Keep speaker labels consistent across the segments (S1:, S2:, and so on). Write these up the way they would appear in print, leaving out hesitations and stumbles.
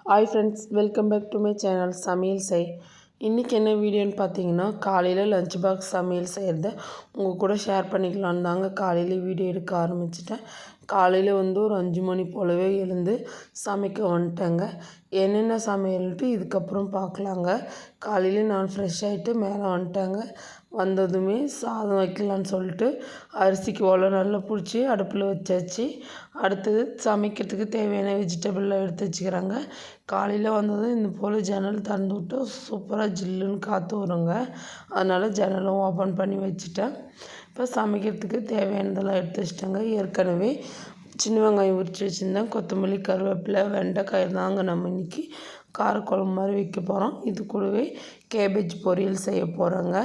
S1: Hi friends, welcome back to my channel சமையல் செய். இன்றைக்கி என்ன வீடியோன்னு பார்த்தீங்கன்னா, காலையில் லஞ்ச் பாக்ஸ் சமையல் செய்கிறத உங்கள் கூட ஷேர் பண்ணிக்கலான்னு தாங்க காலையில் வீடியோ எடுக்க ஆரம்பிச்சிட்டேன். காலையில் ஒரு 5 மணி போலவே எழுந்து சமைக்க வந்துட்டேங்க. என்னென்ன சமையல்ட்டு இதுக்கப்புறம் பார்க்கலாங்க. காலையில் நான் ஃப்ரெஷ் ஆகிட்டு மேலே வந்துட்டேங்க. வந்ததுமே சாதம் வைக்கலான்னு சொல்லிட்டு அரிசிக்கு ஒலை நல்லா பிடிச்சி அடுப்பில் வச்சாச்சு. அடுத்தது சமைக்கிறதுக்கு தேவையான வெஜிடபிள்லாம் எடுத்து வச்சுக்கிறாங்க. காலையில் வந்ததும் இந்த போல் ஜன்னல் திறந்து விட்டு சூப்பராக ஜில்லுன்னு காற்று வருங்க. அதனால் ஜன்னலும் ஓப்பன் பண்ணி வச்சுட்டேன். இப்போ சமைக்கிறதுக்கு தேவையானதெல்லாம் எடுத்து வச்சிட்டேங்க. ஏற்கனவே சின்ன வெங்காயம் உரித்து வச்சுருந்தேன். கொத்தமல்லி, கருவேப்பிலை, வெண்டைக்காய் தாங்க நம்ம இன்றைக்கி காரக்குழம்பு மாதிரி வைக்க போகிறோம். இது கூடவே கேபேஜ் பொரியல் செய்ய போகிறோங்க.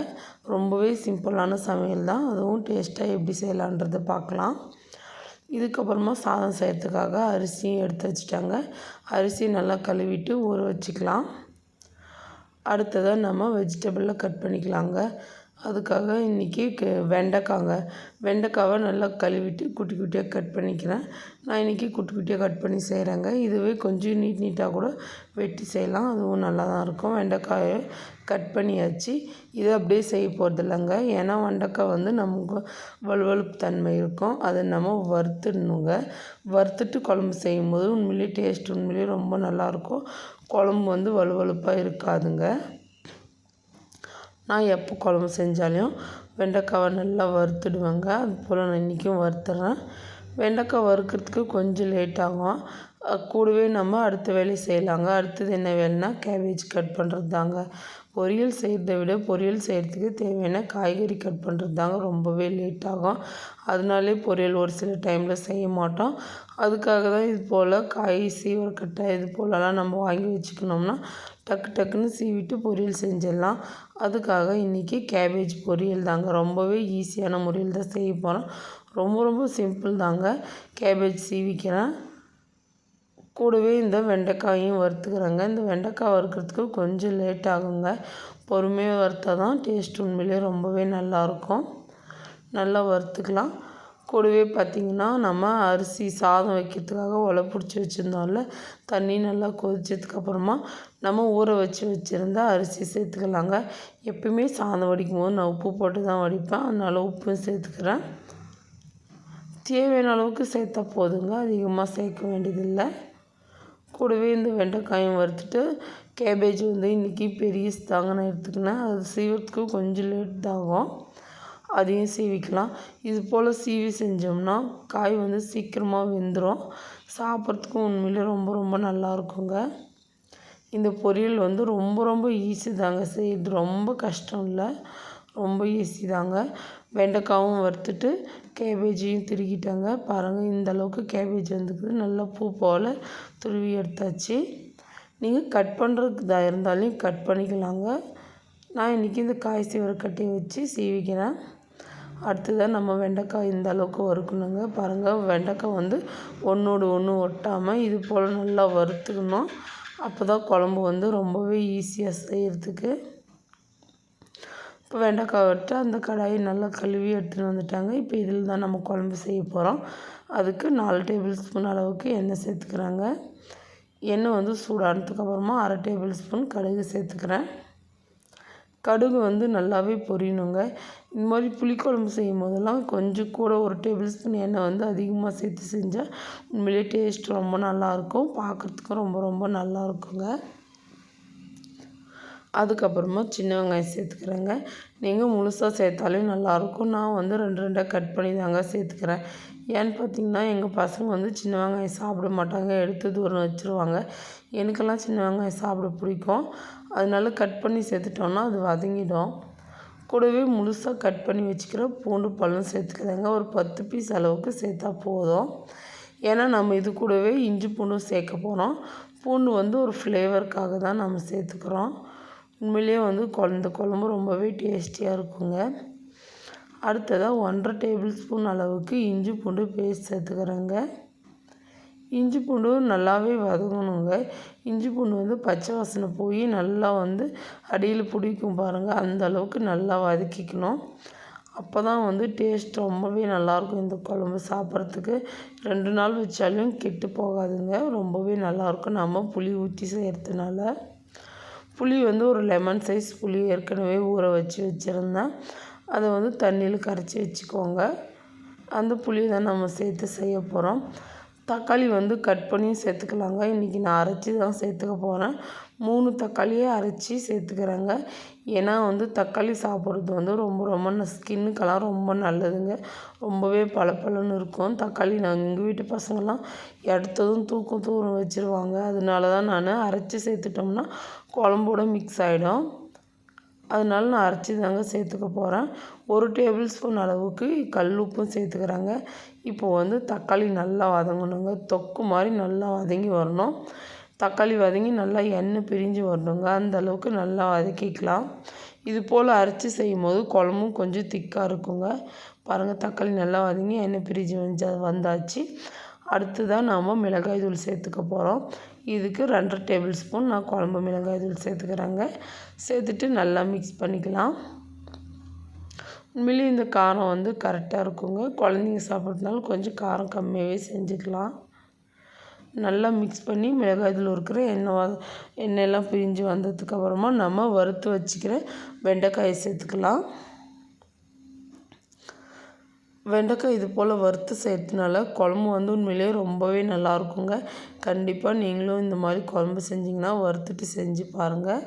S1: ரொம்பவே சிம்பிளான சமையல் தான். அதுவும் டேஸ்ட்டாக எப்படி செய்யலான்றதை பார்க்கலாம். இதுக்கப்புறமா சாதம் செய்கிறதுக்காக அரிசியும் எடுத்து வச்சுட்டாங்க. அரிசி நல்லா கழுவிட்டு ஊற வச்சுக்கலாம். அடுத்ததாக நம்ம வெஜிடபிளில் கட் பண்ணிக்கலாங்க. அதுக்காக இன்றைக்கி வெண்டைக்காவை நல்லா கழுவிட்டு குட்டி குட்டியாக கட் பண்ணிக்கிறேன். நான் இன்றைக்கி குட்டி குட்டியாக கட் பண்ணி செய்கிறேங்க. இதுவே கொஞ்சம் நீட்டாக கூட வெட்டி செய்யலாம், அதுவும் நல்லா தான் இருக்கும். வெண்டைக்காயை கட் பண்ணியாச்சு. இதை அப்படியே செய்ய போகிறது இல்லைங்க. ஏன்னா வெண்டைக்காய் நமக்கு வலுவலுப்பு தன்மை இருக்கும். அதை நம்ம வறுத்துடணுங்க. வறுத்துட்டு குழம்பு செய்யும்போது உண்மையிலேயே டேஸ்ட் உண்மையிலேயே ரொம்ப நல்லாயிருக்கும். குழம்பு வலுவலுப்பாக இருக்காதுங்க. நான் எப்போ குழம்பு செஞ்சாலையும் வெண்டைக்காவை நல்லா வறுத்துடுவேங்க. அது போல் நான் இன்றைக்கும் வறுத்துறேன். வெண்டைக்காய் வறுக்கிறதுக்கு கொஞ்சம் லேட் ஆகும். கூடவே நம்ம அடுத்த வேலையை செய்யலாங்க. அடுத்தது என்ன வேலைன்னா கேபேஜ் கட் பண்ணுறது தாங்க. பொரியல் செய்கிறத விட பொரியல் செய்கிறதுக்கு தேவையான காய்கறி கட் பண்ணுறது தாங்க ரொம்பவே லேட் ஆகும். அதனாலே பொரியல் ஒரு சில டைமில் செய்ய மாட்டோம். அதுக்காக தான் இது போல் காய் சீவரக்கட்டை இது போலலாம் நம்ம வாங்கி வச்சுக்கணும்னா டக்கு டக்குன்னு சீவிட்டு பொரியல் செஞ்சிடலாம். அதுக்காக இன்றைக்கி கேபேஜ் பொரியல் தாங்க. ரொம்பவே ஈஸியான முறையில் தான் செய்ய போகிறோம். ரொம்ப ரொம்ப சிம்பிள் தாங்க. கேபேஜ் சீவிக்கிறேன். கூடவே இந்த வெண்டைக்காயும் வறுத்துக்கிறேங்க. இந்த வெண்டைக்காய் வறுக்கிறதுக்கு கொஞ்சம் லேட் ஆகுங்க. பொறுமையாக வறுத்தா தான் டேஸ்ட் உண்மையிலே ரொம்பவே நல்லாயிருக்கும். நல்லா வறுத்துக்கலாம். கூடவே பார்த்திங்கன்னா நம்ம அரிசி சாதம் வைக்கிறதுக்காக ஒலை பிடிச்சி வச்சுருந்தோம்ல, தண்ணி நல்லா கொதிச்சதுக்கப்புறமா நம்ம ஊற வச்சுருந்தா அரிசி சேர்த்துக்கலாங்க. எப்பயுமே சாதம் வடிக்கும் போது நான் உப்பு போட்டு தான் வடிப்பேன். அதனால் உப்பும் சேர்த்துக்கிறேன். தேவையான அளவுக்கு சேர்த்தா போதுங்க, அதிகமாக சேர்க்க வேண்டியதில்லை. கூடவே இந்த வெண்டைக்காயும் வறுத்துட்டு கேபேஜ் இன்றைக்கி பெரிய தாங்க நான் எடுத்துக்கினேன். அது சீவறதுக்கு கொஞ்சம் லேட் ஆகும். அதையும் சீவிக்கலாம். இது போல் சீவி செஞ்சோம்னா காய் சீக்கிரமாக வெந்துடும். சாப்பிட்றதுக்கும் உண்மையிலே ரொம்ப ரொம்ப நல்லாயிருக்குங்க. இந்த பொரியல் ரொம்ப ரொம்ப ஈஸி தாங்க செய்யுது. ரொம்ப கஷ்டம் இல்லை, ரொம்ப ஈஸி தாங்க. வெண்டைக்காவும் வறுத்துட்டு கேபேஜையும் திருகிட்டாங்க. பாருங்கள், இந்த அளவுக்கு கேபேஜ் வந்துக்குது. நல்லா பூ போல் துருவி எடுத்தாச்சு. நீங்கள் கட் பண்ணுறதுக்கு இருந்தாலும் கட் பண்ணிக்கலாங்க. நான் இன்றைக்கி இந்த காய் சீவரக்கட்டையை வச்சு சீவிக்கிறேன். அடுத்ததாக நம்ம வெண்டைக்காய் இந்த அளவுக்கு வறுக்கணுங்க. பாருங்கள், வெண்டைக்காய் ஒன்றோடு ஒன்று ஒட்டாமல் இது போல் நல்லா வறுத்துக்கணும். அப்போ தான் குழம்பு ரொம்பவே ஈஸியாக செய்கிறதுக்கு. இப்போ வெண்டைக்காய் வறுத்து அந்த கடாயை நல்லா கழுவி எடுத்துகிட்டு வந்துட்டாங்க. இப்போ இதில் தான் நம்ம குழம்பு செய்ய போகிறோம். அதுக்கு 4 டேபிள் ஸ்பூன் அளவுக்கு எண்ணெய் சேர்த்துக்கிறாங்க. எண்ணெய் சூடானதுக்கப்புறமா 1/2 டேபிள் ஸ்பூன் கடுகு சேர்த்துக்கிறேன். கடுகு நல்லாவே பொரியணுங்க. இந்த மாதிரி புளிக்குழம்பு செய்யும் போதெல்லாம் கொஞ்சம் கூட 1 டேபிள் ஸ்பூன் எண்ணெய் அதிகமாக சேர்த்து செஞ்சால் உண்மையிலே டேஸ்ட் ரொம்ப நல்லாயிருக்கும். பார்க்குறதுக்கும் ரொம்ப ரொம்ப நல்லாயிருக்குங்க. அதுக்கப்புறமா சின்ன வெங்காயம் சேர்த்துக்கிறேங்க. நீங்கள் முழுசாக சேர்த்தாலும் நல்லாயிருக்கும். நான் 2 கட் பண்ணி தாங்க சேர்த்துக்கிறேன். ஏன்னு பார்த்தீங்கன்னா, எங்கள் பசங்க சின்ன வெங்காயம் சாப்பிட மாட்டாங்க, எடுத்து தூரம் வச்சுருவாங்க. எனக்கெல்லாம் சின்ன வெங்காயம் சாப்பிட பிடிக்கும். அதனால கட் பண்ணி சேர்த்துட்டோன்னா அது வதங்கிடும். கூடவே முழுசாக கட் பண்ணி வச்சுக்கிற பூண்டு பழம் சேர்த்துக்கிறேங்க. ஒரு 10 பீஸ் அளவுக்கு சேர்த்தா போதும். ஏன்னா நம்ம இது கூடவே இஞ்சி பூண்டும் சேர்க்க போகிறோம். பூண்டு ஒரு ஃப்ளேவருக்காக தான் நம்ம சேர்த்துக்கிறோம். உண்மையிலேயே இந்த குழம்பு ரொம்பவே டேஸ்டியாக இருக்குங்க. அடுத்ததாக 1/2 டேபிள் ஸ்பூன் அளவுக்கு இஞ்சி பூண்டு பேஸ்ட் சேர்த்துக்கிறேங்க. இஞ்சி பூண்டு நல்லாவே வதங்கணுங்க. இஞ்சி பூண்டு பச்சை வாசனை போய் நல்லா அடியில் பிடிக்கும் பாருங்கள், அந்த அளவுக்கு நல்லா வதக்கிக்கணும். அப்போ தான் வந்து டேஸ்ட் ரொம்பவே நல்லாயிருக்கும். இந்த குழம்பு சாப்பிட்றதுக்கு 2 நாள் வச்சாலும் கெட்டு போகாதுங்க. ரொம்பவே நல்லாயிருக்கும் நம்ம புளி ஊற்றி செய்கிறதுனால. புளி வந்து ஒரு லெமன் சைஸ் புளி ஏற்கனவே ஊற வச்சுருந்தேன். அதை வந்து தண்ணியில் கரைச்சி வச்சுக்கோங்க. அந்த புளி தான் நம்ம சேர்த்து செய்ய போகிறோம். தக்காளி வந்து கட் பண்ணியும் சேர்த்துக்கலாங்க. இன்றைக்கி நான் அரைச்சி தான் சேர்த்துக்க போகிறேன். 3 தக்காளியே அரைச்சி சேர்த்துக்கிறேங்க. ஏன்னா வந்து தக்காளி சாப்பிட்றது வந்து ரொம்ப ஸ்கின்னுக்கெல்லாம் ரொம்ப நல்லதுங்க. ரொம்பவே பளபளன்னு இருக்கும். தக்காளி எங்கள் வீட்டு பசங்கள்லாம் எடுத்ததும் தூரம் வச்சுருவாங்க. அதனால தான் நான் அரைச்சி சேர்த்துட்டோம்னா குழம்போட மிக்ஸ் ஆகிடும். அதனால நான் அரைச்சி தாங்க சேர்த்துக்க போகிறேன். 1 டேபிள் ஸ்பூன் அளவுக்கு கல் உப்பும் சேர்த்துக்கிறேங்க. இப்போ வந்து தக்காளி நல்லா வதங்கணுங்க. தொக்கு மாதிரி நல்லா வதங்கி வரணும். தக்காளி வதங்கி நல்லா எண்ணெய் பிரிஞ்சு வரணுங்க. அந்த அளவுக்கு நல்லா வதக்கிக்கலாம். இது போல் அரைச்சி செய்யும்போது குழம்பும் கொஞ்சம் திக்காக இருக்குங்க. பாருங்கள், தக்காளி நல்லா வதங்கி எண்ணெய் பிரிஞ்சு வந்தாச்சு. அடுத்ததாக நாம் மிளகாய் தூள் சேர்த்துக்க போகிறோம். இதுக்கு 2 டேபிள் ஸ்பூன் நான் குழம்பு மிளகாய் தூள் சேர்த்துக்கிறேங்க. சேர்த்துட்டு நல்லா மிக்ஸ் பண்ணிக்கலாம். உண்மையிலேயே இந்த காரம் வந்து கரெக்டாக இருக்குங்க. குழந்தைங்க சாப்பிட்றதுனால கொஞ்சம் காரம் கம்மியாகவே செஞ்சுக்கலாம். நல்லா மிக்ஸ் பண்ணி மிளகாய் தூள் இருக்கிற எண்ணெயெல்லாம் பிரிஞ்சு வந்ததுக்கப்புறமா நம்ம வறுத்து வச்சுக்கிற வெண்டைக்காயை சேர்த்துக்கலாம். வெண்டைக்காய் இது போல் வறுத்து செய்கிறதுனால குழம்பு வந்து உண்மையிலேயே ரொம்பவே நல்லாயிருக்குங்க. கண்டிப்பாக நீங்களும் இந்த மாதிரி குழம்பு செஞ்சிங்கன்னா வறுத்துட்டு செஞ்சு பாருங்கள்.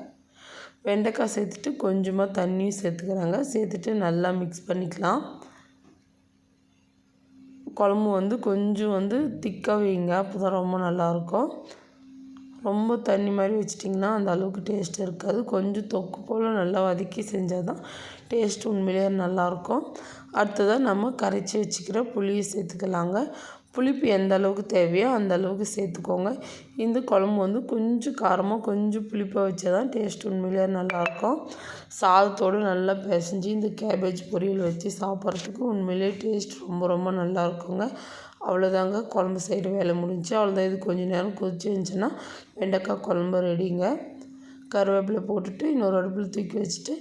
S1: வெண்டைக்காய் சேர்த்துட்டு கொஞ்சமாக தண்ணியும் சேர்த்துக்கிறாங்க. சேர்த்துட்டு நல்லா மிக்ஸ் பண்ணிக்கலாம். குழம்பு வந்து கொஞ்சம் வந்து திக்காக வைங்க. அப்போ தான் ரொம்ப நல்லாயிருக்கும். ரொம்ப தண்ணி மாதிரி வச்சிட்டிங்கன்னா அந்த அளவுக்கு டேஸ்ட் இருக்காது. கொஞ்சம் தொக்கு போல் நல்லா வதக்கி செஞ்சால் தான் டேஸ்ட் உண்மையிலேயே நல்லாயிருக்கும். அடுத்ததாக நம்ம கரைச்சி வச்சுக்கிற புளியை சேர்த்துக்கலாங்க. புளிப்பு எந்த அளவுக்கு தேவையோ அந்த அளவுக்கு சேர்த்துக்கோங்க. இந்த குழம்பு வந்து கொஞ்சம் காரமாக கொஞ்சம் புளிப்பாக வச்சா தான் டேஸ்ட் உண்மையிலேயே நல்லாயிருக்கும். சாதத்தோடு நல்லா பிசைஞ்சு இந்த கேபேஜ் பொரியல் வச்சு சாப்பிட்றதுக்கு உண்மையிலேயே டேஸ்ட் ரொம்ப நல்லாயிருக்குங்க. அவ்வளோதாங்க, குழம்பு செய்கிற வேலை முடிஞ்சு. அவ்வளோதான். இது கொஞ்சம் நேரம் கொதிச்சு இருந்துச்சுன்னா வெண்டைக்காய் குழம்பு ரெடிங்க. கருவேப்பிலை போட்டுட்டு இன்னொரு அடுப்பில் தூக்கி வச்சுட்டு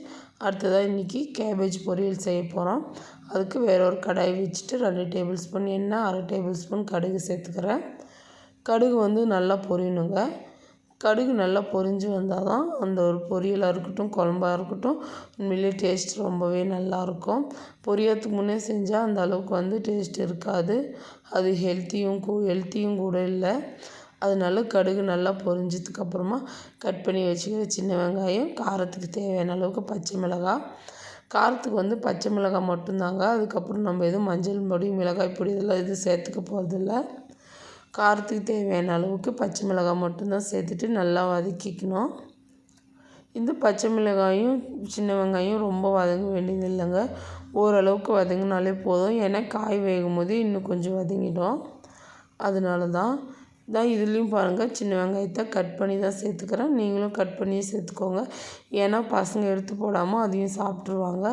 S1: அடுத்ததாக இன்றைக்கி கேபேஜ் பொரியல் செய்ய போகிறோம். அதுக்கு வேற ஒரு கடாய் வச்சுட்டு 2 டேபிள் ஸ்பூன் எண்ணெய், 1/2 டேபிள் ஸ்பூன் கடுகு சேர்த்துக்கிறேன். கடுகு வந்து நல்லா பொரியணுங்க. கடுகு நல்லா பொரிஞ்சு வந்தால் தான் அந்த ஒரு பொரியலாக இருக்கட்டும் குழம்பாக இருக்கட்டும் உண்மையிலே டேஸ்ட் ரொம்பவே நல்லாயிருக்கும். பொரியறதுக்கு முன்னே செஞ்சால் அந்த அளவுக்கு வந்து டேஸ்ட் இருக்காது. அது ஹெல்த்தியும் கூட இல்லை. அதனால கடுகு நல்லா பொரிஞ்சதுக்கப்புறமா கட் பண்ணி வச்சுக்கிற சின்ன வெங்காயம், காரத்துக்கு தேவையான அளவுக்கு பச்சை மிளகாய். காரத்துக்கு வந்து பச்சை மிளகாய் மட்டும்தாங்க. அதுக்கப்புறம் நம்ம எதுவும் மஞ்சள் பொடி, மிளகாய் பொடி இதெல்லாம் எதுவும் சேர்த்துக்க போகிறதில்ல. காரத்துக்கு தேவையான அளவுக்கு பச்சை மிளகாய் மட்டும்தான் சேர்த்துட்டு நல்லா வதக்கிக்கணும். இந்த பச்சை மிளகாயும் சின்ன வெங்காயம் ரொம்ப வதங்க வேண்டியது இல்லைங்க. ஓரளவுக்கு வதங்கினாலே போதும். ஏன்னா காய் வேகும் போது இன்னும் கொஞ்சம் வதங்கிடும். அதனால தான் இதுலேயும் பாருங்கள், சின்ன வெங்காயத்தை கட் பண்ணி தான் சேர்த்துக்கிறேன். நீங்களும் கட் பண்ணியே சேர்த்துக்கோங்க. ஏன்னா பசங்க எடுத்து போடாமல் அதையும் சாப்பிட்ருவாங்க.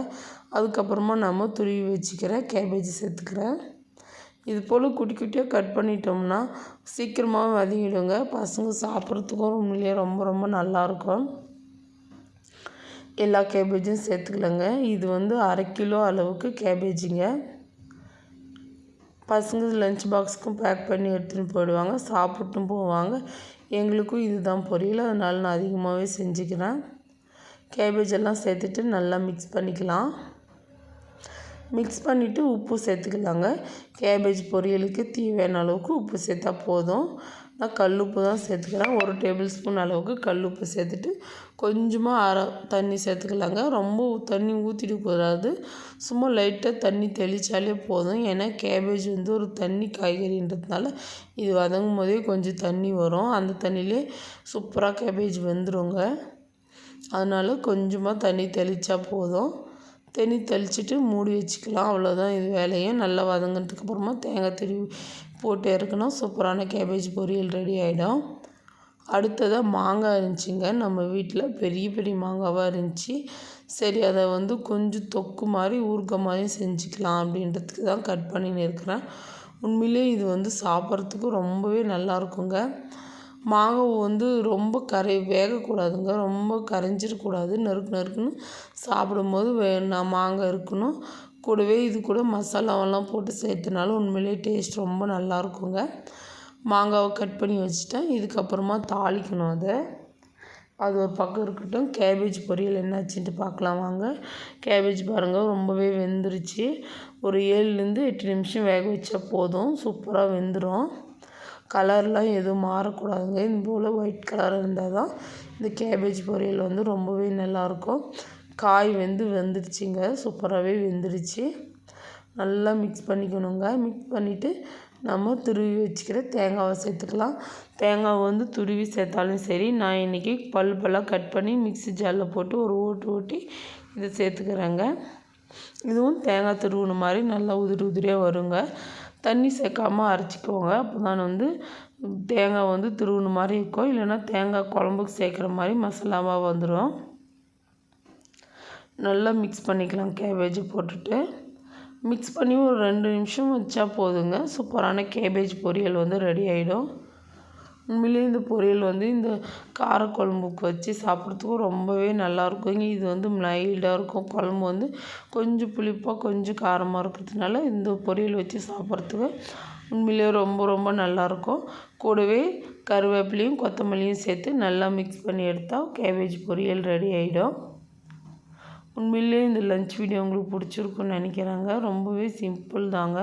S1: அதுக்கப்புறமா நம்ம துருவி வச்சுக்கிற கேபேஜ் சேர்த்துக்கிறேன். இது போல் குட்டி குட்டியாக கட் பண்ணிட்டோம்னா சீக்கிரமாக வதங்கிடுங்க. பசங்க சாப்பிட்றதுக்கும் உண்மையிலேயே ரொம்ப நல்லாயிருக்கும். எல்லா கேபேஜும் சேர்த்துக்கலங்க. இது வந்து 1/2 கிலோ அளவுக்கு கேபேஜுங்க. பசங்க லஞ்ச் பாக்ஸுக்கும் பேக் பண்ணி எடுத்துகிட்டு போயிடுவாங்க, சாப்பிட்டும் போவாங்க. எங்களுக்கும் இது தான் பொரியல். அதனால நான் அதிகமாகவே செஞ்சுக்கிறேன். கேபேஜ் எல்லாம் சேர்த்துட்டு நல்லா மிக்ஸ் பண்ணிக்கலாம். மிக்ஸ் பண்ணிவிட்டு உப்பு சேர்த்துக்கலாங்க. கேபேஜ் பொரியலுக்கு தேவையான அளவுக்கு உப்பு சேர்த்தா போதும். நான் கல் உப்பு தான் சேர்த்துக்கிறேன். 1 டேபிள் ஸ்பூன் அளவுக்கு கல் உப்பு சேர்த்துட்டு கொஞ்சமாக தண்ணி சேர்த்துக்கலாங்க. ரொம்ப தண்ணி ஊற்றிடக்கூடாது. சும்மா லைட்டாக தண்ணி தெளித்தாலே போதும். ஏன்னா கேபேஜ் வந்து ஒரு தண்ணி காய்கறின்றதுனால இது வதங்கும் போதே கொஞ்சம் தண்ணி வரும். அந்த தண்ணியிலே சூப்பராக கேபேஜ் வெந்துருங்க. அதனால் கொஞ்சமாக தண்ணி தெளித்தா போதும். தண்ணி தெளிச்சுட்டு மூடி வச்சுக்கலாம். அவ்வளோதான் இது வேலையும். நல்லா வதங்கினதுக்கப்புறமா தேங்காய் துருவி போட்டு இறக்குனா சூப்பரான கேபேஜ் பொரியல் ரெடி ஆகிடும். அடுத்ததாக மாங்காய் இருந்துச்சுங்க நம்ம வீட்டில். பெரிய மாங்காவாக இருந்துச்சு. சரி, அதை வந்து கொஞ்சம் தொக்கு மாதிரி ஊறுகாய் மாதிரி செஞ்சுக்கலாம் அப்படின்றதுக்கு தான் கட் பண்ணின்னு இருக்கிறேன். உண்மையிலே இது வந்து சாப்பிட்றதுக்கு ரொம்பவே நல்லாயிருக்குங்க. மாங்காய் வந்து ரொம்ப வேகக்கூடாதுங்க. ரொம்ப கரைஞ்சிடக்கூடாது. நறுக்குன்னு சாப்பிடும்போது மாங்காய் இருக்கணும். கூடவே இது கூட மசாலாவெல்லாம் போட்டு சேர்த்துனாலும் உண்மையிலேயே டேஸ்ட் ரொம்ப நல்லாயிருக்குங்க. மாங்காவை கட் பண்ணி வச்சுட்டேன். இதுக்கப்புறமா தாளிக்கணும் அதை. அது ஒரு பக்கம் இருக்கட்டும். கேபேஜ் பொரியல் என்னாச்சுன்ட்டு பார்க்கலாம் வாங்க. கேபேஜ் பாருங்கள் ரொம்பவே வெந்துருச்சு. ஒரு 7லேருந்து 8 நிமிஷம் வேக வச்சா போதும், சூப்பராக வெந்துடும். கலர்லாம் எதுவும் மாறக்கூடாதுங்க. இது போல் ஒயிட் கலர் இருந்தால் தான் இந்த கேபேஜ் பொரியல் வந்து ரொம்பவே நல்லாயிருக்கும். காய் வெந்துருச்சுங்க, சூப்பராகவே வெந்துருச்சு. நல்லா மிக்ஸ் பண்ணிக்கணுங்க. மிக்ஸ் பண்ணிவிட்டு நம்ம துருவி வச்சுக்கிற தேங்காவை சேர்த்துக்கலாம். தேங்காவை வந்து துருவி சேர்த்தாலும் சரி, நான் இன்றைக்கி பல்லாக கட் பண்ணி மிக்ஸி ஜாரில் போட்டு ஒரு ஓட்டி இதை சேர்த்துக்கிறேங்க. இதுவும் தேங்காய் துருவின மாதிரி நல்லா உதிரியாக வருங்க. தண்ணி சேர்க்காமல் அரைச்சிக்கோங்க. அப்போ தான் வந்து தேங்காய் வந்து துருவின மாதிரி இருக்கும். இல்லைன்னா தேங்காய் குழம்புக்கு சேர்க்குற மாதிரி மசாலாவாக வந்துடும். நல்லா மிக்ஸ் பண்ணிக்கலாம். கேபேஜை போட்டுட்டு மிக்ஸ் பண்ணி ஒரு 2 நிமிஷம் வச்சா போதுங்க. சூப்பரான கேபேஜ் பொரியல் வந்து ரெடி ஆகிடும். உண்மையிலேயே இந்த பொரியல் வந்து இந்த காரக்குழம்புக்கு வச்சு சாப்பிட்றதுக்கும் ரொம்பவே நல்லாயிருக்குங்க. இது வந்து மைல்டாக இருக்கும். குழம்பு வந்து கொஞ்சம் புளிப்பாக கொஞ்சம் காரமாக இருக்கிறதுனால இந்த பொரியல் வச்சு சாப்பிட்றதுக்கு உண்மையிலேயே ரொம்ப நல்லாயிருக்கும். கூடவே கருவேப்பிலையும் கொத்தமல்லியும் சேர்த்து நல்லா மிக்ஸ் பண்ணி எடுத்தால் கேபேஜ் பொரியல் ரெடி ஆகிடும். உண்மையிலேயே இந்த லஞ்ச் வீடியோ உங்களுக்கு பிடிச்சிருக்குன்னு நினைக்கிறேங்க. ரொம்பவே சிம்பிள் தாங்க.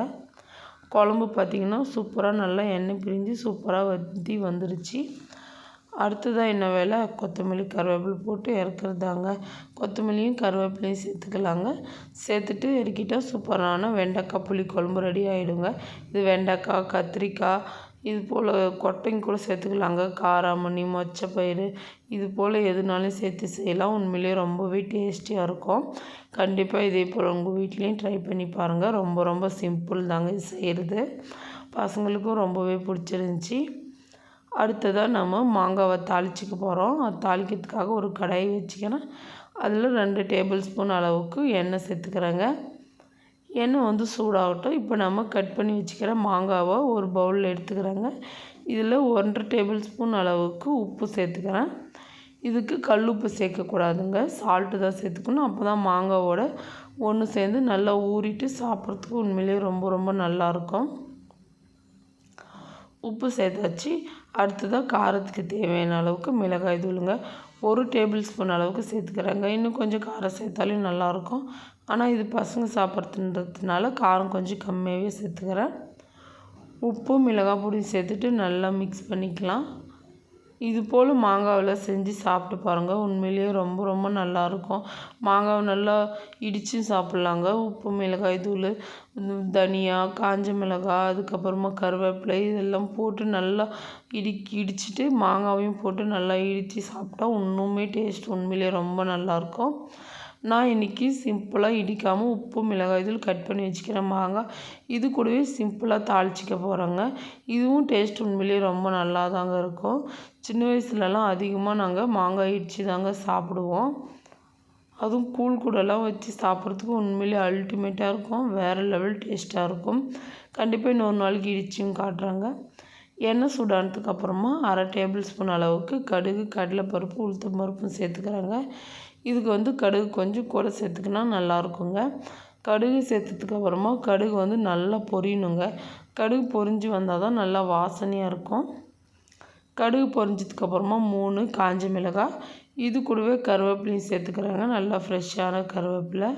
S1: குழம்பு பார்த்திங்கன்னா சூப்பராக நல்லா எண்ணெய் பிரிஞ்சு சூப்பராக வந்துருச்சு. அடுத்ததாக என்ன வேலை, கொத்தமல்லி கருவேப்பிலை போட்டு இறக்குறது தாங்க. கொத்தமல்லியும் கருவேப்பிலையும் சேர்த்துக்கலாங்க. சேர்த்துட்டு இறக்கிட்டால் சூப்பரான வெண்டைக்காய் புளி குழம்பு ரெடி ஆகிடுங்க. இது வெண்டைக்காய், கத்திரிக்காய், இது போல் கொட்டைங்க கூட சேர்த்துக்கலாங்க. காராமணி, மொச்சப்பயிறு, இது போல் எதுனாலும் சேர்த்து செய்யலாம். உண்மையிலேயே ரொம்பவே டேஸ்டியாக இருக்கும். கண்டிப்பாக இதே போல் உங்கள் வீட்லேயும் ட்ரை பண்ணி பாருங்கள். ரொம்ப சிம்பிள் தாங்க இது செய்கிறது. பசங்களுக்கும் ரொம்பவே பிடிச்சிருந்துச்சி. அடுத்ததாக நம்ம மாங்காவை தாளிச்சிக்க போகிறோம். அது தாளிக்கிறதுக்காக ஒரு கடாயை வச்சுக்கிறேன். அதில் 2 டேபிள் ஸ்பூன் அளவுக்கு எண்ணெய் சேர்த்துக்கிறேங்க. எண்ணெய் வந்து சூடாகட்டும். இப்போ நம்ம கட் பண்ணி வச்சுக்கிற மாங்காவை ஒரு பவுலில் எடுத்துக்கிறேங்க. இதில் 1 டேபிள் ஸ்பூன் அளவுக்கு உப்பு சேர்த்துக்கிறேன். இதுக்கு கல் உப்பு சேர்க்கக்கூடாதுங்க, சால்ட்டு தான் சேர்த்துக்கணும். அப்போ தான் மாங்காவோட ஒன்று சேர்ந்து நல்லா ஊறிட்டு சாப்பிட்றதுக்கு உண்மையிலேயே ரொம்ப நல்லாயிருக்கும். உப்பு சேர்த்தாச்சு. அடுத்ததாக காரத்துக்கு தேவையான அளவுக்கு மிளகாய் தூளுங்க 1 டேபிள் ஸ்பூன் அளவுக்கு சேர்த்துக்கிறேங்க. இன்னும் கொஞ்சம் காரம் சேர்த்தாலும் நல்லாயிருக்கும். ஆனால் இது பசங்க சாப்பிட்றதுன்றதுனால காரம் கொஞ்சம் கம்மியாகவே சேர்த்துக்கிறேன். உப்பு மிளகாய் பொடி சேர்த்துட்டு நல்லா மிக்ஸ் பண்ணிக்கலாம். இது போல் மாங்காவில் செஞ்சு சாப்பிட்டு பாருங்கள். உண்மையிலேயே ரொம்ப நல்லாயிருக்கும். மாங்காவை நல்லா இடித்து சாப்பிட்லாங்க. உப்பு மிளகாய் தூள், தனியா, காஞ்ச மிளகாய், அதுக்கப்புறமா கருவேப்பிலை இதெல்லாம் போட்டு நல்லா இடிச்சிட்டு மாங்காவையும் போட்டு நல்லா இடித்து சாப்பிட்டா இன்னுமே டேஸ்ட் உண்மையிலேயே ரொம்ப நல்லாயிருக்கும். நான் இன்றைக்கி சிம்பிளாக இடிக்காமல் உப்பு மிளகாய் தூள் கட் பண்ணி வச்சுக்கிறேன் மாங்காய். இது கூடவே சிம்பிளாக தாளிச்சிக்க போகிறேங்க. இதுவும் டேஸ்ட் உண்மையிலேயே ரொம்ப நல்லா தாங்க இருக்கும். சின்ன வயசுலலாம் அதிகமாக நாங்கள் மாங்காய் இடித்து தாங்க சாப்பிடுவோம். அதுவும் கூழ் கூடலாம் வச்சு சாப்பிட்றதுக்கு உண்மையிலேயே அல்டிமேட்டாக இருக்கும். வேறு லெவல் டேஸ்ட்டாக இருக்கும். கண்டிப்பாக இன்னொரு நாளைக்கு இடிச்சும் காட்டுறாங்க. எண்ணெய் சூடானதுக்கப்புறமா 1/2 டேபிள் ஸ்பூன் அளவுக்கு கடுகு, கடலைப்பருப்பு, உளுத்தம் பருப்பும் சேர்த்துக்கிறாங்க. இதுக்கு வந்து கடுகு கொஞ்சம் கூட சேர்த்துக்கினா நல்லாயிருக்குங்க. கடுகு சேர்த்ததுக்கப்புறமா கடுகு வந்து நல்லா பொரியணுங்க. கடுகு பொரிஞ்சு வந்தால் தான் நல்லா வாசனையாக இருக்கும். கடுகு பொரிஞ்சதுக்கப்புறமா 3 காஞ்ச மிளகாய், இது கூடவே கருவேப்பிலையும் சேர்த்துக்கிறாங்க. நல்லா ஃப்ரெஷ்ஷான கருவேப்பிலை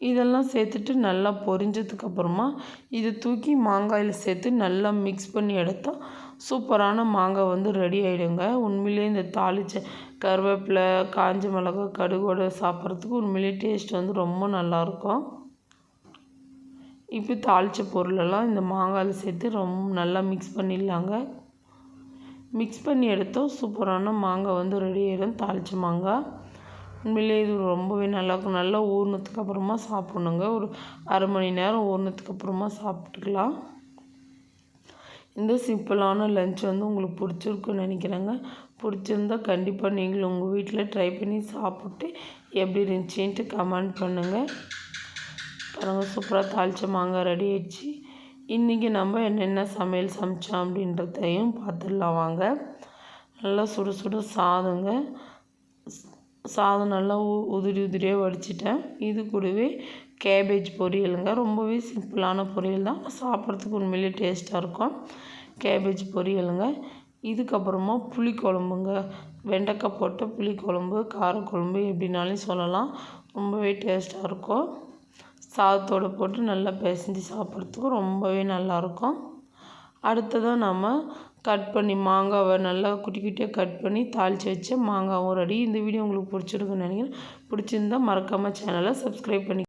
S1: இதெல்லாம் சேர்த்துட்டு நல்லா பொரிஞ்சதுக்கப்புறமா இதை தூக்கி மாங்காயில் சேர்த்து நல்லா மிக்ஸ் பண்ணி எடுத்தால் சூப்பரான மாங்காய் வந்து ரெடி ஆகிடுங்க. உண்மையிலேயே இந்த தாளித்த கருவேப்பிலை, காஞ்ச மிளகாய், கடுகோடு சாப்பிட்றதுக்கு உண்மையிலேயே டேஸ்ட் வந்து ரொம்ப நல்லாயிருக்கும். இப்போ தாளித்த பொருளெல்லாம் இந்த மாங்காயில் சேர்த்து நல்லா மிக்ஸ் பண்ணிடலாங்க. மிக்ஸ் பண்ணி எடுத்தோம் சூப்பரான மாங்காய் வந்து ரெடி ஆகிடும். தாளித்த மாங்காய் உண்மையிலே இது ரொம்பவே நல்லாயிருக்கும். நல்லா ஊறினதுக்கப்புறமா சாப்பிட்ணுங்க. ஒரு 1/2 மணி நேரம் ஊறினதுக்கப்புறமா சாப்பிட்டுக்கலாம். இந்த சிம்பிளான லஞ்ச் வந்து உங்களுக்கு பிடிச்சிருக்குன்னு நினைக்கிறேங்க. பிடிச்சிருந்தா கண்டிப்பாக நீங்களும் உங்கள் வீட்டில் ட்ரை பண்ணி சாப்பிட்டு எப்படி இருந்துச்சின்ட்டு கமெண்ட் பண்ணுங்கள். பாருங்கள் சூப்பராக தாளித்த மாங்காய் ரெடி ஆகிடுச்சு. இன்றைக்கி நம்ம என்னென்ன சமையல் சமைச்சோம் அப்படின்றதையும் பார்த்துடலாம் வாங்க. நல்லா சுட சாதங்க. சாதம் நல்லா உதிரியாக வடிச்சிட்டேன். இது கூடவே கேபேஜ் பொரியலுங்க. ரொம்பவே சிம்பிளான பொரியல் தான், சாப்பிட்றதுக்கு உண்மையிலேயே டேஸ்ட்டாக இருக்கும். கேபேஜ் பொரியலுங்க. இதுக்கப்புறமா புளிக்குழம்புங்க. வெண்டைக்காய் போட்டு புளிக்குழம்பு, காரக்குழம்பு எப்படினாலும் சொல்லலாம். ரொம்பவே டேஸ்ட்டாக இருக்கும். சாதத்தோடு போட்டு நல்லா பிசைஞ்சு சாப்பிட்றதுக்கு ரொம்பவே நல்லாயிருக்கும். அடுத்ததாக நம்ம கட் பண்ணி மாங்காவை நல்லா குட்டி குட்டியாக கட் பண்ணி தாளித்து வச்ச மாங்காவும் ரெடி. இந்த வீடியோ உங்களுக்கு பிடிச்சிருக்குன்னு நினைக்கிறேன். பிடிச்சிருந்தா மறக்காமல் சேனலை சப்ஸ்கிரைப் பண்ணி